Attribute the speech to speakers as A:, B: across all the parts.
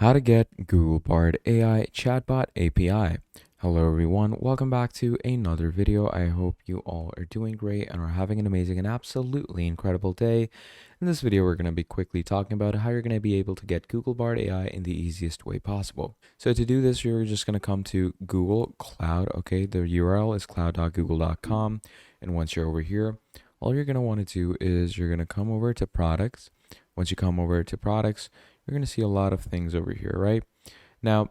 A: How to get Google Bard AI Chatbot API. Hello everyone, welcome back to another video. I hope you all are doing great and are having an amazing and absolutely incredible day. In this video, we're going to be quickly talking about how you're going to be able to get Google Bard AI in the easiest way possible. So to do this, you're just going to come to Google Cloud. Okay, the URL is cloud.google.com. And once you're over here, all you're going to want to do is you're going to come over to products. Once you come over to products, you're going to see a lot of things over here, right? Now,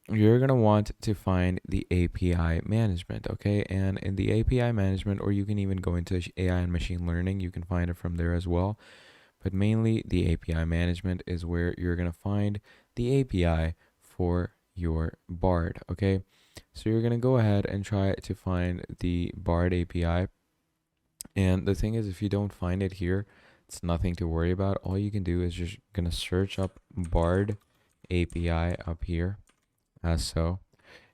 A: you're going to want to find the API management, okay? And in the API management, or you can even go into AI and machine learning, you can find it from there as well. But mainly the API management is where you're going to find the API for your Bard, okay? So you're going to go ahead and try to find the Bard API. And the thing is, if you don't find it here, it's nothing to worry about. All you can do is just going to search up Bard API up here as so.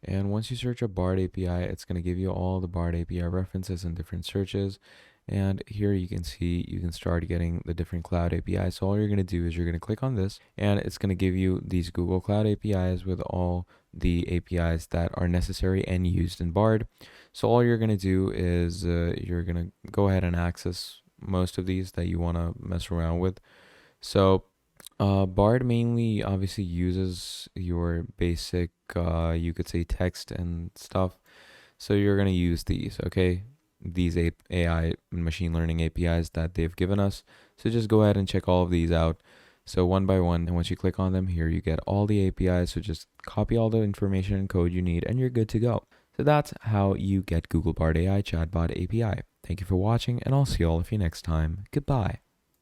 A: And once you search up Bard API, it's going to give you all the Bard API references and different searches. And here you can see you can start getting the different cloud APIs. So all you're going to do is you're going to click on this and it's going to give you these Google Cloud APIs with all the APIs that are necessary and used in Bard. So all you're going to do is you're going to go ahead and access most of these that you want to mess around with. So Bard mainly obviously uses your basic, you could say text and stuff. So you're going to use these, okay? These AI and machine learning APIs that they've given us. So just go ahead and check all of these out. So one by one, and once you click on them here, you get all the APIs. So just copy all the information and code you need and you're good to go. So that's how you get Google Bard AI Chatbot API. Thank you for watching and I'll see all of you next time. Goodbye.